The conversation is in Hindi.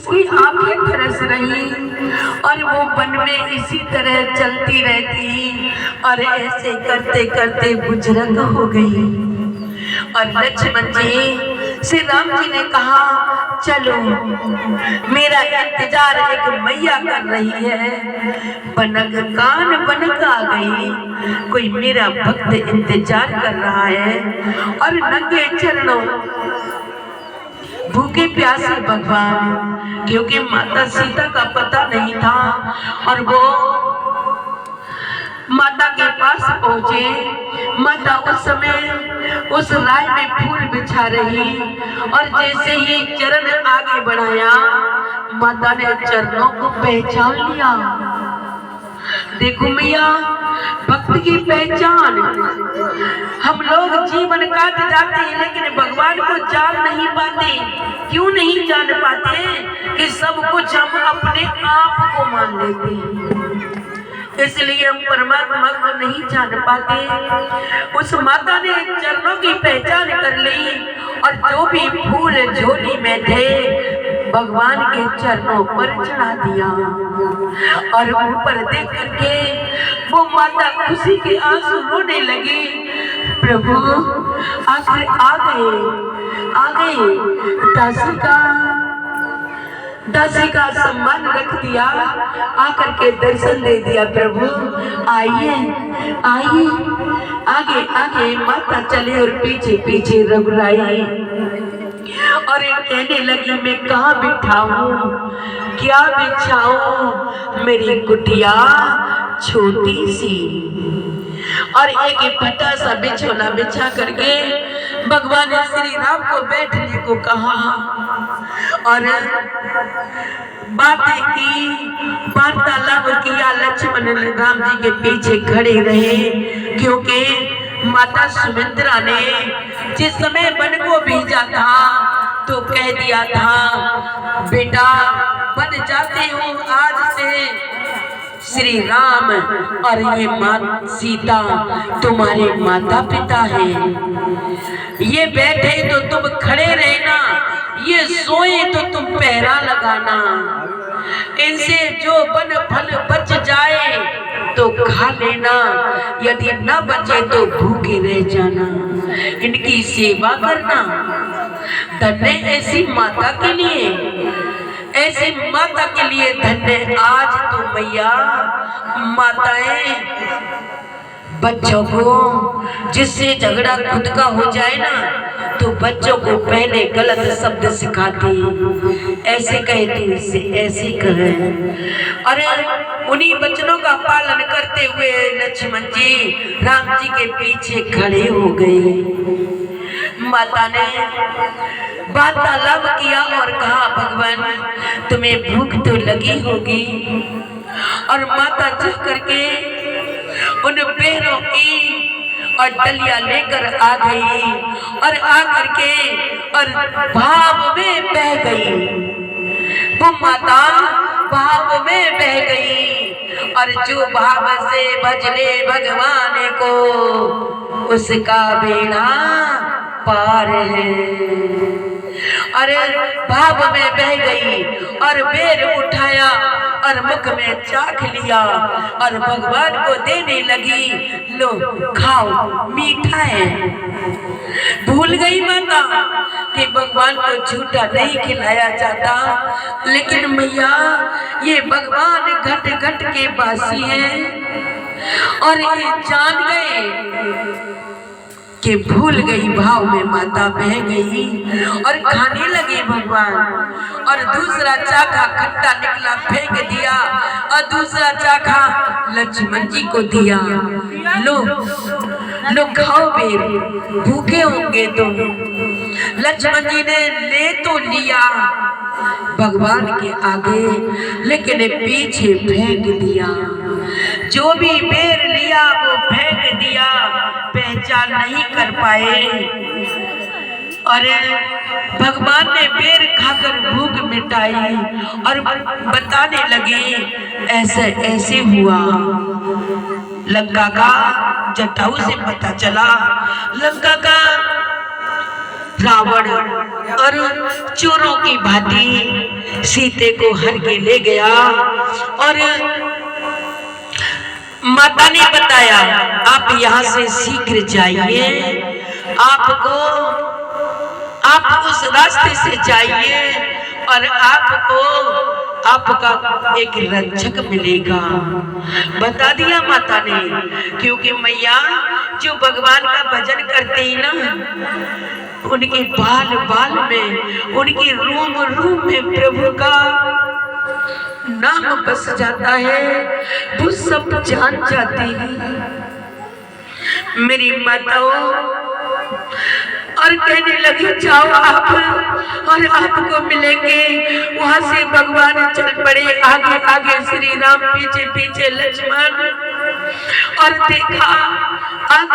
उसकी आंखें तरस रही और वो वन में इसी तरह चलती रहती और ऐसे करते करते बुजुर्ग हो गई। और लक्ष्मण जी से राम जी ने कहा, चलो मेरा इंतजार एक मैया कर रही है। बनक कान बनक आ गई, कोई मेरा भक्त इंतजार कर रहा है। और नंगे चरणों भूखे प्यासे भगवान, क्योंकि माता सीता का पता नहीं था, और वो माता के पास पहुंचे। माता उस समय उस राय में फूल बिछा रही, और जैसे ही चरण आगे बढ़ाया, माता ने चरणों को पहचान लिया। देखो मैया, भक्त की पहचान। हम लोग जीवन काट जाते हैं लेकिन भगवान को जान नहीं पाते। क्यों नहीं जान पाते? कि सब कुछ हम अपने आप को मान लेते हैं, इसलिए हम परमात्मा को नहीं जान पाते। उस माता ने चरणों की पहचान कर ली, और जो भी फूल झोली में थे भगवान के चरणों पर चढ़ा दिया। और ऊपर देख करके वो माता खुशी के आंसू रोने लगी। प्रभु आखिर आ गए। दासी का सम्मान रख दिया, आकर के दर्शन दे दिया। प्रभु आइए आगे आगे माता चले और पीछे पीछे रघुराई, और कहने लगी, मैं कहाँ बिठाऊं, क्या बिछाऊं, मेरी कुटिया छोटी सी। और एक फटा सा बिछोना बिछा करके भगवान श्री राम को बैठने को कहा, और बातें की, वार्तालाप किया। लक्ष्मण राम जी के पीछे खड़े रहे, क्योंकि माता सुमित्रा ने जिस समय वन को भेजा था तो कह दिया था, बेटा बन जाते हो आज से श्री राम, और ये माँ सीता तुम्हारे माता पिता हैं। ये बैठे तो तुम खड़े रहना, ये सोए तो तुम पहरा लगाना। इनसे जो वन फल बच जाए तो खा लेना, यदि न बचे तो भूखे रह जाना। इनकी सेवा करना। धन्य ऐसी माता के लिए, ऐसी माता के लिए धन्य। आज तो मैया माताएं बच्चों को, जिससे झगड़ा खुद का हो जाए ना, तो बच्चों को पहले गलत शब्द सिखाती, ऐसे कहती, इससे ऐसे कहे। अरे उन्हीं वचनों का पालन करते हुए लक्ष्मण जी राम जी के पीछे खड़े हो गए। माता ने वार्तालाप किया और कहा, भगवान तुम्हें भूख तो लगी होगी। और माता जा करके उन पैरों की और डलिया लेकर आ गई, और आकर के और भाव में बह गई। वो माता भाव में बह गई, और जो भाव से भजले भगवान को उसका बेड़ा पार है। अरे भाव में बह गई और बेर उठाया और मुख में चाख लिया और भगवान को देने लगी, लो खाओ मीठा है। भूल गई माता कि भगवान को झूठा नहीं खिलाया जाता, लेकिन मैया ये भगवान घट घट के वासी हैं और ये जान गए कि भूल गई। भाव में माता बह गई और खाने लगी भगवान, और दूसरा चाखा खट्टा निकला फेंक दिया और दूसरा चाखा लक्ष्मण जी को दिया, लो लो खाओ बेर, भूखे होंगे तो। लक्ष्मण जी ने ले तो लिया भगवान के आगे, लेकिन पीछे फेंक दिया। जो भी बेर लिया वो फेंक दिया, पहचान नहीं कर पाए। और भगवान ने बेर खाकर भूख मिटाई और बताने लगे, ऐसे ऐसे हुआ। लंका का जटायु से पता चला, लंका का रावण और चोरों की भांति सीते को हर के ले गया। और माता ने बताया आप यहाँ से शीघ्र जाइए, आप उस रास्ते से जाइए और आपका एक रक्षक मिलेगा। बता दिया माता ने, क्योंकि मैया जो भगवान का भजन करते ही ना, उनके बाल बाल में, उनके रूम रूम में प्रभु का नाम बस जाता है, वो सब जान जाती है मेरी माताओं। और कहने लगे जाओ आप, और आपको मिलेंगे। वहां से भगवान चल पड़े आगे आगे, श्री राम पीछे पीछे लक्ष्मण। और देखा आगे